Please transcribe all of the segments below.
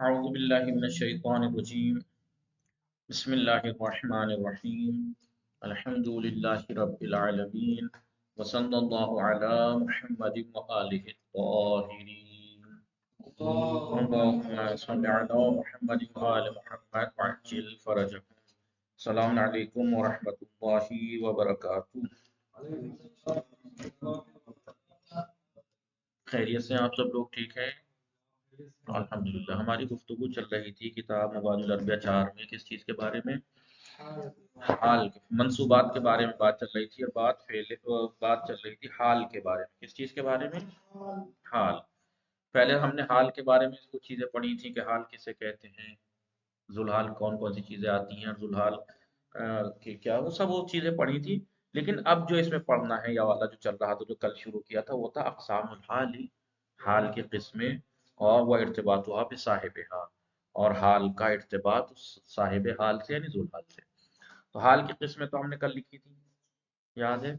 أعوذ بالله من الشيطان الرجيم بسم الله الرحمن الرحيم الحمد لله رب العالمين وصلى الله على محمد وآله الطاهرين اللهم صل على محمد وآل محمد وعجل فرجهم. السلام علیکم ورحمۃ اللہ وبرکاتہ. خیریت سے آپ سب لوگ ٹھیک ہیں؟ الحمدللہ. ہماری گفتگو چل رہی تھی کتاب مبانی العربیہ 4 میں کس چیز کے بارے میں؟ حال منصوبات کے بارے میں بات چل رہی تھی، اور بات چل رہی تھی حال کے بارے میں. کس چیز کے بارے میں؟ حال. پہلے ہم نے حال کے بارے میں کچھ چیزیں پڑھی تھیں کہ حال کسے کہتے ہیں، ذوالحال کون کون سی چیزیں آتی ہیں، اور ذوالحال کہ کیا، وہ چیزیں پڑھی تھی. لیکن اب جو اس میں پڑھنا ہے یا والا جو چل رہا تھا، جو کل شروع کیا تھا، وہ تھا اقسام الحال ہی، حال کی قسمیں اور وہ ارتباط ہوا بصاحب حال، اور حال کا ارتباط صاحب حال سے یعنی ذوالحال سے. تو حال کی قسمیں تو ہم نے کل لکھی تھی، یاد ہے؟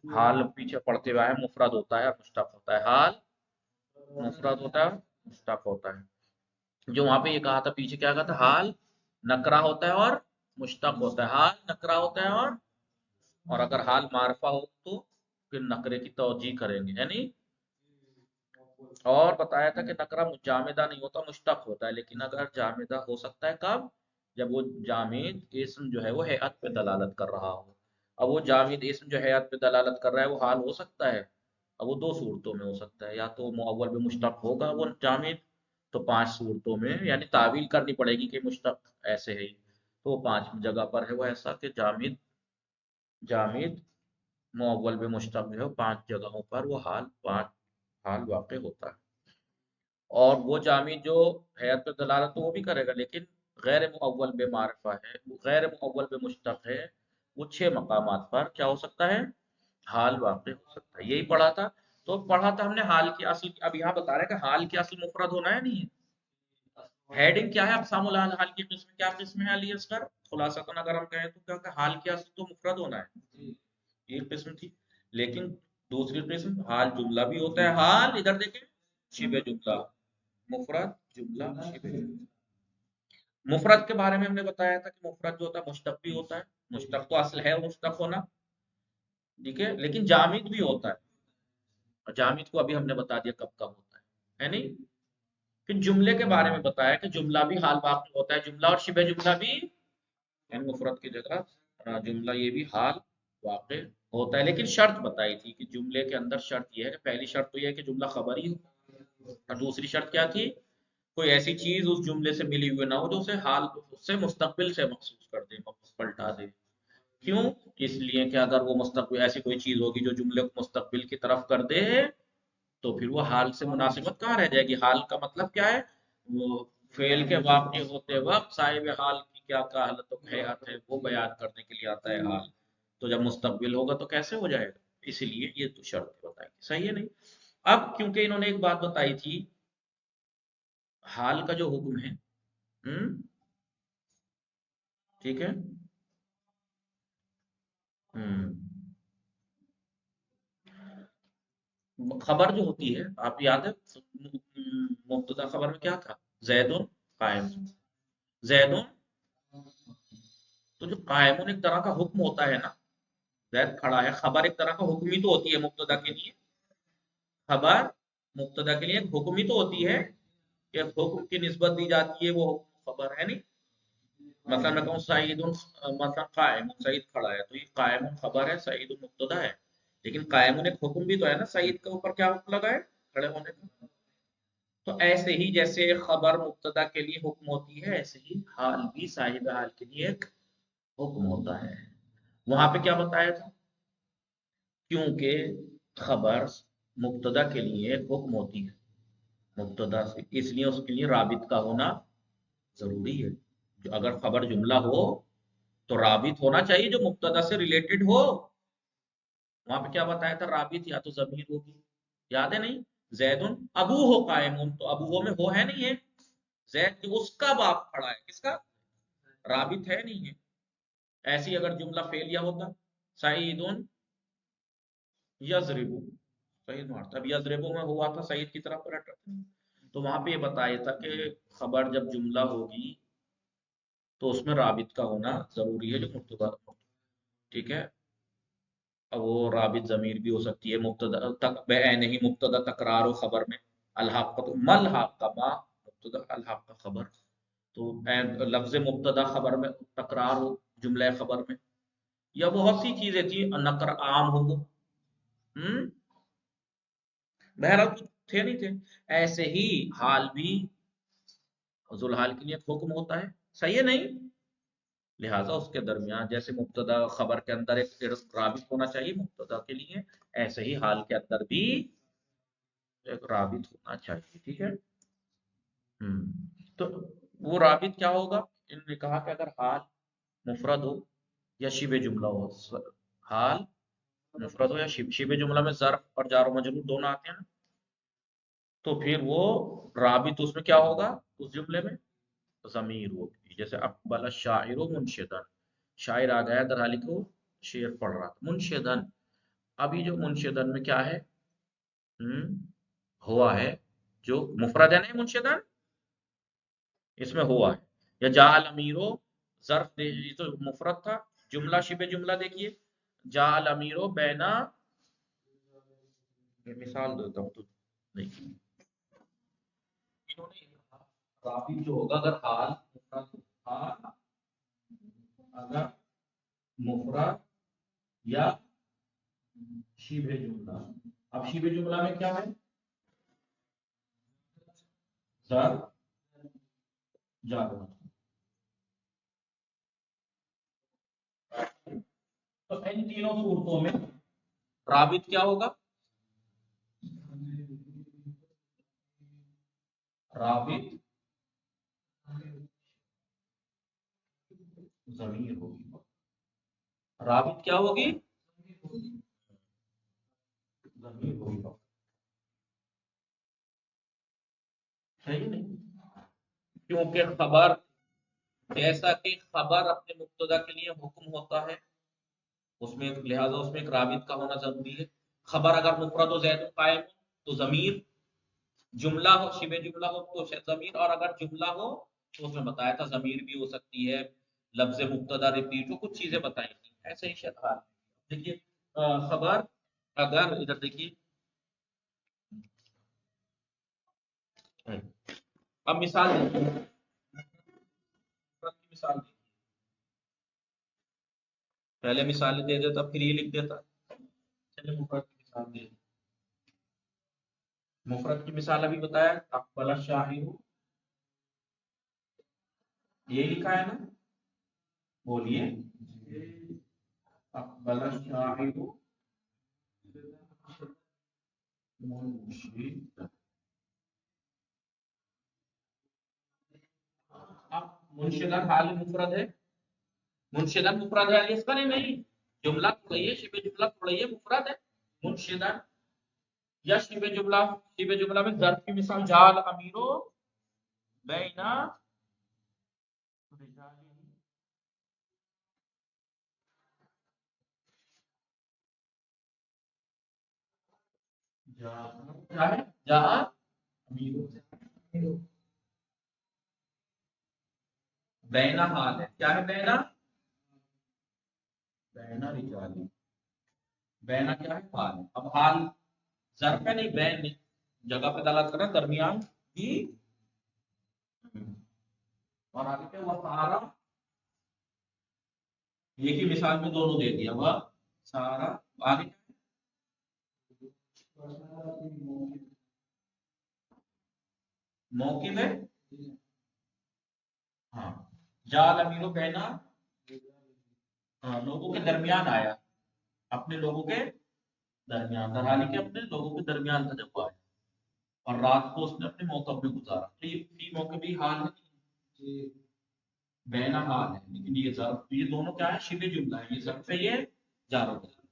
حال پیچھے پڑھتے ہوئے ہے، مفرد ہوتا ہے اور مشتق ہوتا ہے. حال مفرد ہوتا ہے، مشتق ہوتا ہے. جو وہاں پہ یہ کہا تھا پیچھے، کیا کہا تھا؟ حال نکرا ہوتا ہے اور مشتق ہوتا ہے. حال نکرا ہوتا ہے اور اگر حال معرفہ ہو تو پھر نکرے کی توجیہ کریں گے، یعنی. اور بتایا تھا کہ نکرہ جامدہ نہیں ہوتا، مشتق ہوتا ہے. لیکن اگر جامدہ ہو سکتا ہے کب؟ جب وہ جامد اسم جو ہے وہ ہیئت پہ دلالت کر رہا ہو. اب وہ جامد اسم جو ہیئت پہ دلالت کر رہا ہے وہ حال ہو سکتا ہے. اب وہ دو صورتوں میں ہو سکتا ہے، یا تو مؤول میں مشتق ہوگا وہ جامد، تو 5 صورتوں میں یعنی تعویل کرنی پڑے گی کہ مشتق ایسے ہے. تو وہ 5 جگہ پر ہے وہ ایسا کہ جامد مؤول میں مشتق جو ہے 5 جگہوں پر وہ 5 حال واقع ہوتا ہے. اور وہ جامد جو حیات پہ دلالت تو وہ بھی کرے گا، لیکن غیر مؤول بے معرفہ ہے، غیر مؤول بے مشتق ہے، وہ 6 مقامات پر کیا ہو سکتا ہے؟ حال واقع ہو سکتا ہے. یہی پڑھا تھا. تو پڑھا تھا ہم نے حال کی اصل. اب یہاں بتا رہے ہیں کہ حال کی اصل مفرد ہونا ہے نہیں ہے. ہیڈنگ کیا ہے؟ اقسام الحال. حال کی قسم کیا قسم ہے علی اصغر؟ خلاصتاً اگر ہم کہیں تو کیا کہ حال کی اصل تو مفرد ہونا ہے، ایک قسم تھی. لیکن دوسری قسم حال جملہ بھی ہوتا ہے. حال ادھر دیکھیں، شبہ جملہ، مفرد جملہ، شبہ جملہ. مفرد کے بارے میں ہم نے بتایا تھا کہ مفرد جو ہوتا ہے مشتق بھی ہوتا ہے. مشتق تو اصل ہے مشتق ہونا، ٹھیک ہے، لیکن جامد بھی ہوتا ہے. اور جامد کو ابھی ہم نے بتا دیا کب کب ہوتا ہے نہیں. پھر جملے کے بارے میں بتایا کہ جملہ بھی حال واقع ہوتا ہے، جملہ اور شبہ جملہ بھی، یعنی مفرد کی جگہ جملہ، یہ بھی حال واقع ہوتا ہے. لیکن شرط بتائی تھی کہ جملے کے اندر شرط یہ ہے کہ پہلی شرط تو یہ ہے کہ جملہ خبری ہو، اور دوسری شرط کیا تھی؟ کوئی ایسی چیز اس جملے سے ملی ہوئی نہ ہو جو اسے حال اس سے مستقبل سے مخصوص کر دے، پلٹا دے. کیوں؟ اس لیے کہ اگر وہ مستقبل ایسی کوئی چیز ہوگی جو جملے کو مستقبل کی طرف کر دے تو پھر وہ حال سے مناسبت کہاں رہ جائے گی. حال کا مطلب کیا ہے؟ وہ فعل کے واقع ہوتے وقت صاحب حال کی کیا حالت و حیات ہے وہ بیان کرنے کے لیے آتا ہے حال. تو جب مستقبل ہوگا تو کیسے ہو جائے گا؟ اسی لیے یہ تو شرط بتائی تھی، صحیح ہے نہیں. اب کیونکہ انہوں نے ایک بات بتائی تھی، حال کا جو حکم ہے، ٹھیک ہے، خبر جو ہوتی ہے، آپ یاد ہے مبتدا خبر میں کیا تھا؟ زید قائم. زید، تو جو قائم ایک طرح کا حکم ہوتا ہے نا، زید کھڑا ہے. خبر ایک طرح کا حکم ہی تو ہوتی ہے مبتدا کے لیے. خبر مبتدا کے لیے ایک حکم ہی تو ہوتی ہے، کہ حکم کی نسبت دی جاتی ہے، وہ حکم خبر ہے نہیں. مثلا میں کہوں سعید، مثلا قائم، سعید کھڑا ہے، تو یہ قائم خبر ہے، سعید مبتدا ہے. لیکن قائم ایک حکم بھی تو ہے نا، سعید کے اوپر کیا حکم لگا ہے؟ کھڑے ہونے کا. تو ایسے ہی جیسے خبر مبتدا کے لیے حکم ہوتی ہے، ایسے ہی حال بھی صاحب حال کے لیے ایک حکم ہوتا ہے. وہاں پہ کیا بتایا تھا؟ کیونکہ خبر مبتدا کے لیے ایک حکم ہوتی ہے مبتدا سے، اس لیے اس کے لیے رابط کا ہونا ضروری ہے. جو اگر خبر جملہ ہو تو رابط ہونا چاہیے جو مبتدا سے ریلیٹڈ ہو. وہاں پہ کیا بتایا تھا؟ رابط یا تو ضمیر ہوگی، یاد ہے نہیں؟ زید ابو ہو قائم، تو ابو ہو میں ہو ہے نہیں ہے، زید اس کا باپ کھڑا ہے، کس کا؟ رابط ہے نہیں ہے. ایسی اگر جملہ فعلیہ ہوتا، سعید یضرب، صحیح مارتا. اب یضرب میں ہوا تھا سعید کی طرف پلٹ رہتا. تو وہاں پہ یہ بتایا تھا کہ خبر جب جملہ ہوگی تو اس میں رابط کا ہونا ضروری ہے جو مبتدا، ٹھیک ہے. اب وہ رابط ضمیر بھی ہو سکتی ہے، مبتدا تک بعین ہی مبتدا تکرار ہو خبر میں، الحاق کا تو مل حاق کا ما مبتدا، الحاق کا خبر، تو لفظ مبتدا خبر میں تکرار ہو جملہ خبر میں، یا بہت سی چیزیں تھی نقر عام ہو. بہرحال کچھ تھے نہیں تھے. ایسے ہی حال بھی ذوالحال کے لیے ایک حکم ہوتا ہے، صحیح ہے نہیں؟ لہٰذا اس کے درمیان جیسے مبتدا خبر کے اندر ایک رابط ہونا چاہیے مبتدا کے لیے، ایسے ہی حال کے اندر بھی ایک رابط ہونا چاہیے، ٹھیک ہے. تو وہ رابط کیا ہوگا؟ انہوں نے کہا کہ اگر حال مفرد ہو یا شبہ جملہ ہو، حال مفرد ہو یا شبہ جملہ میں ظرف اور جار و مجرور دونوں آتے ہیں نا، تو پھر وہ رابط اس میں کیا ہوگا؟ اس جملے میں ضمیر ہوگی. جیسے اقبل الشاعر منشدن، شاعر آ گیا در حالی کو شعر پڑھ رہا تھا، منشدن. ابھی جو منشدن میں کیا ہے؟ ہوا ہے، جو مفرد ہے نہیں منشدن، اس میں ہوا ہے. یا جا الامیرو ظرف یہ تو مفرد تھا، جملہ شبہ جملہ دیکھیے، جا الامیرو بینا، مثال دیتا ہوں تو دیکھیے انہوں نے کہا رابط جو ہوگا اگر حال مفرد، حال اگر مفرد یا شبہ جملہ. اب شبہ جملہ میں کیا ہے؟ ظرف جار. تو ان تینوں صورتوں میں رابط کیا ہوگا؟ رابط ضمیر ہوگی. رابط کیا ہوگی؟ ضمیر ہوگی. صحیح نہیں؟ کیونکہ خبر، جیسا کہ خبر اپنے مبتدا کے لیے حکم ہوتا ہے، اس میں لہذا اس میں ایک رابط کا ہونا ضروری ہے. خبر اگر مفرد و زید قائم تو ضمیر، جملہ ہو شبہ جملہ ہو تو ضمیر، اور اگر جملہ ہو تو اس میں بتایا تھا ضمیر بھی ہو سکتی ہے، لفظ مبتدا ریپیٹ جو کچھ چیزیں بتائی تھی. ایسے ہی شیطان دیکھیے خبر اگر ادھر دیکھیے، اب مثال دیکھیے، مثال دیکھیے، پہلے مثال دے دیتا پھر یہ لکھ دیتا. چلیے مفرد کی مثال دے، مفرد کی مثال ابھی بتایا اقبل الشاعر، یہ لکھا ہے نا، بولیے اقبل الشاعر منشد. اب منشدن حال مفرد ہے، منشدن مفرد ہے اس کا نہیں، جملہ پڑھیے شبہ جملہ پڑھیے مفرد ہے منشدن. یا شبہ جملہ میں ظرف کی مثال جال امیرو بینا رجالی، کیا ہے؟ جا امیرو بینا حال ہے، کیا ہے بینا؟ بینا رجالی، بینا کیا ہے؟ حال ہے. اب حال ظرف ہے نہیں، بین نہیں، جگہ پہ دلالت کر رہا ہے درمیان بھی. اور آگے کیا ہوا؟ سارا، ایک ہی مثال میں دونوں دے دیا ہوا سارا. آگے موقف ہے، ہاں جال امیرو بینا، ہاں لوگوں کے درمیان آیا، اپنے لوگوں کے درمیان، درحالی کے اپنے لوگوں کے درمیان تھا جب وہ آیا، اور رات کو اس نے اپنے موقف میں گزارا. فی موقع بھی حال ہے، بینا حال ہے، لیکن یہ ظرف، یہ دونوں کیا ہے؟ شبہ جملہ ہے، یہ ظرف ہے، یہ جار و مجرور.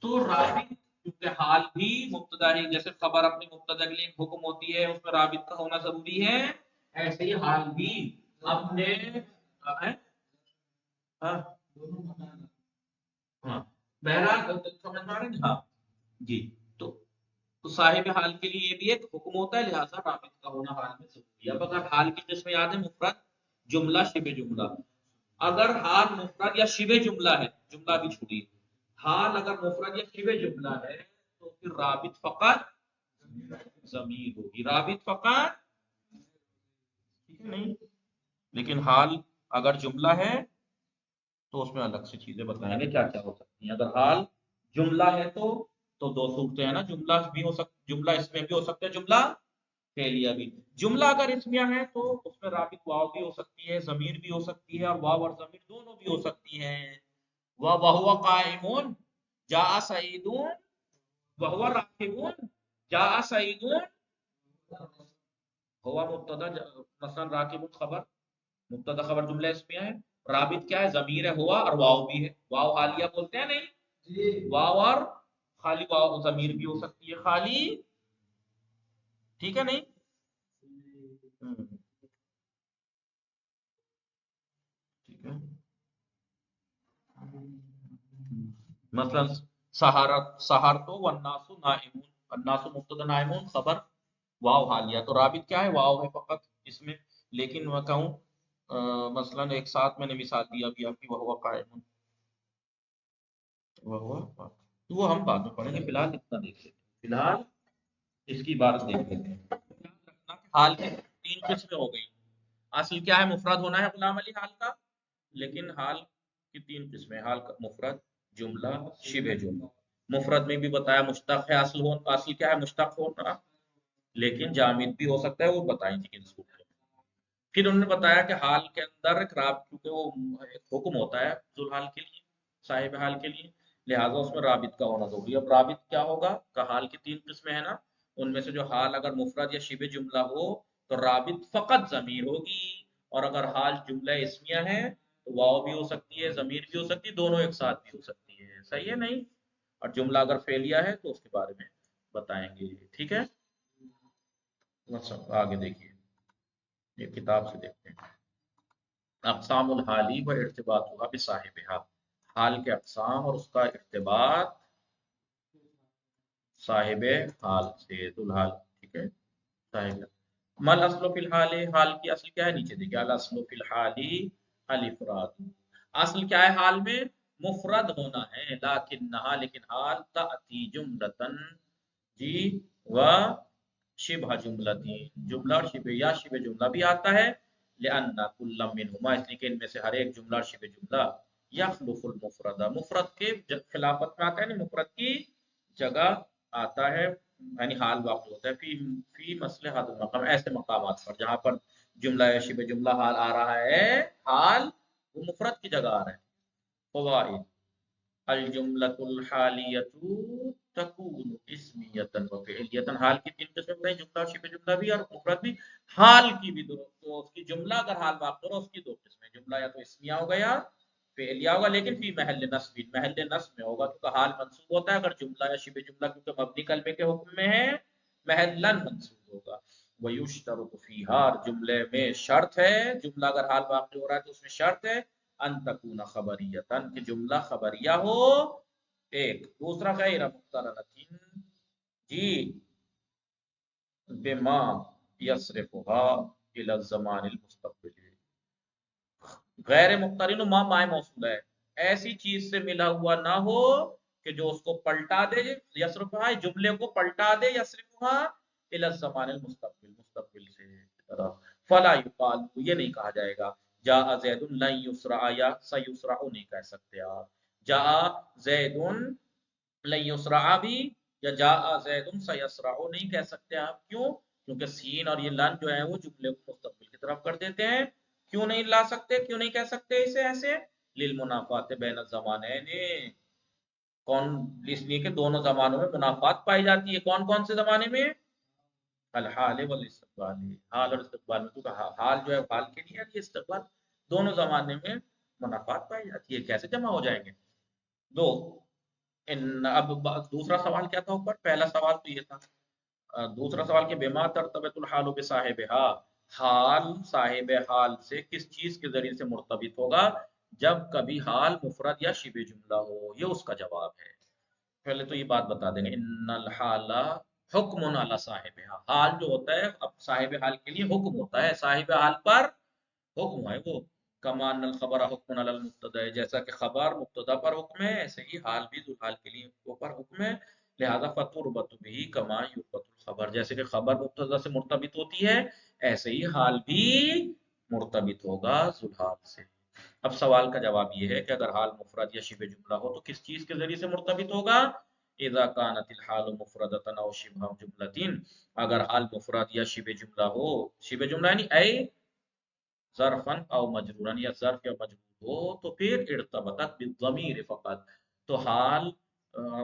تو رابط کیونکہ حال بھی مبتدا ہی، جیسے خبر اپنے مبتدا کے لیے حکم ہوتی ہے، اس میں رابط کا ہونا ضروری ہے، ایسے ہی حال بھی اپنے ہاں ہاں بہرحال سمجھ پا رہے ہیں؟ ہاں جی. تو تو صاحب حال کے لیے یہ بھی ایک حکم ہوتا ہے، لہٰذا رابط کا ہونا حال میں ضروری ہے۔ اب اگر حال کی قسم یاد ہے، مفرد، جملہ، شبہ جملہ۔ اگر حال مفرد یا شبہ جملہ ہے، جملہ بھی چھوڑیے، حال اگر مفرد یا شبہ جملہ ہے تو پھر رابط فقط ضمیر ہوگی، رابط فقط، ٹھیک ہے نہیں؟ لیکن حال اگر جملہ ہے تو اس میں الگ سے چیزیں بتائیں گے کیا کیا ہو سکتی ہیں۔ اگر حال جملہ ہے تو دو صورتیں ہیں نا، جملہ بھی ہو سکتا، جملہ اس میں بھی ہو سکتا ہے، جملہ فعلیہ بھی۔ جملہ اگر اسمیہ ہے تو اس میں رابط واو بھی ہو سکتی ہے، ضمیر بھی ہو سکتی ہے، اور واو اور ضمیر دونوں بھی ہو سکتی ہیں۔ وَهُوَ قَائِمٌ جَاءَ سَعِيدٌ وَهُوَ رَاكِبٌ جَاءَ سَعِيدٌ۔ ہوا مبتدا، مثلا راکب خبر، مبتدا خبر جملہ اسمیہ ہے، رابط کیا ہے؟ ضمیر ہے ہوا، اور واو بھی ہے، واو حالیہ بولتے ہیں نہیں، واو اور خالی واو ضمیر بھی ہو سکتی ہے خالی، ٹھیک ہے نہیں؟ ٹھیک ہے، مثلا سہار تو والناس نائمون، الناس مبتدا نائمون خبر، واو حالیہ، تو رابط کیا ہے؟ واو ہے فقط اس میں۔ لیکن میں کہوں مثلا ایک ساتھ میں نے مثال دیا بھی آپ کی، وہ قائم، وہ ہم بعد میں پڑھیں گے، فی الحال اتنا دیکھ لیتے ہیں، فی الحال اس کی بات دیکھ لیتے ہیں۔ یاد رکھنا کہ حال کی تین قسمیں ہو گئی، اصل کیا ہے؟ مفرد ہونا ہے غلام علی حال کا، لیکن حال کی تین قسمیں، حال کا مفرد، جملہ، شبہ جملہ۔ مفرد میں بھی بتایا مشتق ہے، اصل کیا ہے؟ مشتق ہونا، لیکن جامد بھی ہو سکتا ہے، وہ بتائیں گے کن صورت میں۔ پھر انہوں نے بتایا کہ حال کے اندر ایک رابط، کیونکہ وہ ایک حکم ہوتا ہے ذوالحال کے لیے، صاحب حال کے لیے، لہٰذا اس میں رابط کا ہونا ضروری ہے۔ اب رابط کیا ہوگا؟ کہ حال کی تین قسمیں ہیں نا، ان میں سے جو حال اگر مفرد یا شبہ جملہ ہو تو رابط فقط ضمیر ہوگی، اور اگر حال جملہ اسمیہ ہے تو واو بھی ہو سکتی ہے، ضمیر بھی ہو سکتی ہے، دونوں ایک ساتھ بھی ہو سکتی ہے، صحیح ہے نہیں؟ اور جملہ اگر فعلیہ ہے تو اس کے بارے میں بتائیں گے، ٹھیک ہے؟ بس آگے دیکھیے، یہ کتاب سے دیکھتے ہیں۔ اقسام الحالی و ارتباطها بصاحبها، حال کے اقسام اور اس کا ارتباط صاحب حال سے، ذوالحال، ٹھیک ہے؟ صاحب مل اصل فی الحال، حال کی اصل کیا ہے؟ نیچے دیکھیے، الاصل فی الحال الافراد، اصل کیا ہے حال میں؟ مفرد ہونا ہے، لیکن حال تأتی جملتن، جی، و شبہ جملتی، جملہ اور شبہ یا شبہ جملہ بھی آتا ہے، لأن کل منہما، اس لیے کہ ان میں سے ہر ایک جملہ اور شبہ جملہ یخلف المفرد، مفرد کے خلافت میں آتا ہے، یعنی مفرد کی جگہ آتا ہے، یعنی حال واقع ہوتا ہے فی مسئلہ حاضر مقام، ایسے مقامات پر جہاں پر جملہ یا شبہ جملہ حال آ رہا ہے، حال وہ مفرد کی جگہ آ رہا ہے۔ فوائد، الجملۃ الحالیۃ تکون اسمیۃ و فعلیۃ، حال کی تین قسمیں بتائیں، جملہ اور شبہ جملہ بھی اور مفرد بھی، حال کی بھی دو، تو اس کی جملہ اگر حال واقع ہو اس کی دو قسمیں، جملہ یا تو اسمیہ ہوگا یا فعلیہ ہوگا، لیکن فی محل نصب، محل نصب میں ہوگا، کیونکہ حال منصوب ہوتا ہے اگر جملہ یا شبہ جملہ کیونکہ مبنی کلمے کے حکم میں ہے، محلن منصوب ہوگا۔ ویشترط فیہا، جملے میں شرط ہے، جملہ اگر حال واقع ہو رہا ہے تو اس میں شرط ہے ان تکون خبریتن، کہ جملہ خبریہ ہو، ایک، دوسرا غیر مقترنۃ، جی، بما یصرفها الى الزمان المستقبل، غیر مقترن ما مائے موصول ہے، ایسی چیز سے ملا ہوا نہ ہو کہ جو اس کو پلٹا دے، یصرفها جملے کو پلٹا دے، یصرفها الى الزمان المستقبل، مستقبل سے طرف، فلا یقال، یہ نہیں کہا جائے گا جاء زید لن یسرع یا سیسرع، نہیں کہہ سکتے آپ، جاء زید لن یسرع بھی، یا جاء زید سیسرع نہیں کہہ سکتے آپ، کیوں؟ کیونکہ سین اور یہ لن جو ہے وہ جملے کو مستقبل کی طرف کر دیتے ہیں، کیوں نہیں لا سکتے، کیوں نہیں کہہ سکتے اسے ایسے؟ للمنافات بین الزمانین، کون؟ اس لیے کہ دونوں زمانوں میں منافات پائی جاتی ہے، کون کون سے زمانے میں؟ الحال والاستقبال، حال اور استقبال میں، کیونکہ حال جو ہے حال کے لیے، یہ استقبال، دونوں زمانے میں منافات پائی جاتی ہے، کیسے جمع ہو جائیں گے دو؟ اب دوسرا سوال کیا تھا اوپر؟ پہلا سوال تو یہ تھا، دوسرا سوال کہ بما ترتبط الحال بصاحبها، حال صاحب حال سے کس چیز کے ذریعے سے مرتبط ہوگا؟ جب کبھی حال مفرد یا شبہ جملہ ہو، یہ اس کا جواب ہے۔ پہلے تو یہ بات بتا دیں گے، ان الحال حکم علی صاحب حال جو ہوتا ہے اب صاحب حال کے لیے حکم ہوتا ہے، صاحب حال پر حکم ہے وہ. کمان الخبر حکم علی المبتدا، جیسا کہ خبر مبتدا پر حکم ہے ایسے ہی حال بھی ذو الحال کے لیے اوپر حکم ہے. لہذا فتربط بھی کما یربط الخبر، جیسے کہ خبر مبتدا سے مرتبط ہوتی ہے ایسے ہی حال بھی مرتبط ہوگا ذو الحال سے. اب سوال کا جواب یہ ہے کہ اگر حال مفرد یا شبہ جملہ ہو تو کس چیز کے ذریعے سے مرتبط ہوگا؟ اذا كانت الحال مفردة او شبہ جملۃ، اگر حال مفرد یا شبہ جملہ ہو، شبہ جملہ یعنی اے ظرفا او مجرورا، یا ظرف یا مجرور ہو تو پھر ارتبطت بالضمیر فقط، تو حال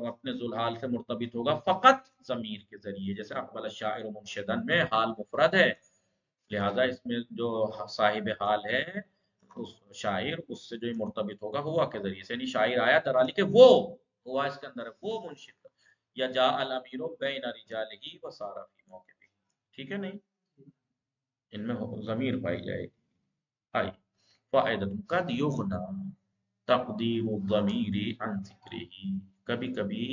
اپنے ذوالحال سے مرتبط ہوگا فقط ضمیر کے ذریعے. جیسے اقبل الشاعر منشدا میں حال مفرد ہے، لہذا اس میں جو صاحب حال ہے اس شاعر اس سے جو مرتبط ہوگا ہوا کے ذریعے سے، یعنی شاعر آیا ترالی کے وہ ہوا اس کے اندر ہے وہ منشد کا. یا جاء الامیر بین رجالہ وسار فی موقفہ، ٹھیک ہے نہیں، ان میں ضمیر پائی جائے گی. آئی فائدہ قد یغنا تقدیر الضمیر عن ذکرہ، کبھی کبھی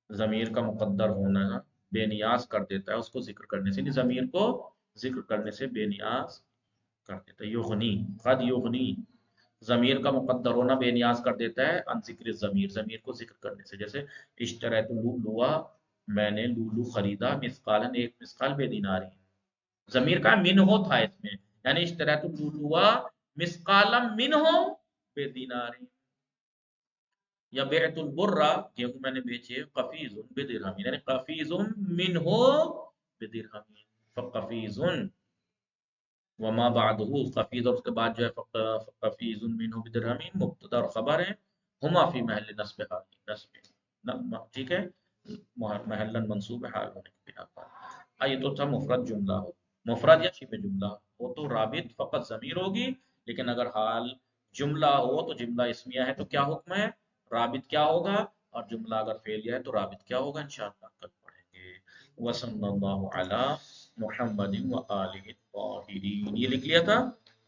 ضمیر کا مقدر ہونا بے نیاز کر دیتا ہے اس کو ذکر کرنے سے، یعنی ضمیر کو ذکر کرنے سے بے نیاز کر دیتا ہے. یغنی قد یغنی، ضمیر کا مقدر ہونا بے نیاز کر دیتا ہے عن ذکر ضمیر، ضمیر کو ذکر کرنے سے. جیسے اشتریت لؤلؤا، میں نے لولو خریدا، مثقالا ایک مثقال بے دیناری، ضمیر کا منہو تھا اس میں، یعنی اشتریت لؤلؤا مثقالا منہو بے دیناری. یا بیعت البرہ، گیہوں میں نے بیچے، قفیز بدرہم، یعنی قفیز منہو بدرہم، فقفیز وما بعده قفیز، اور اس کے بعد جو ہے قفیز منہو بدرہم مبتدا اور خبر ہے، ہما فی محل نصب حال، نصب ٹھیک ہے، محلا منصوب حال ہونے کی بنا پر. یہ تو تھا مفرد جملہ ہو، مفرد یا شبہ جملہ ہو تو رابط فقط ضمیر ہوگی، لیکن اگر حال جملہ ہو تو جملہ اسمیہ ہے تو کیا حکم ہے، رابط کیا ہوگا، اور جملہ اگر فعلیہ ہے تو رابط کیا ہوگا، انشاءاللہ کل پڑھیں گے. وصلی اللہ علی محمد و آلہ الطاہرین، یہ لکھ لیا تھا.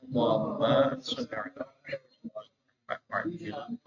اللہم صل علی محمد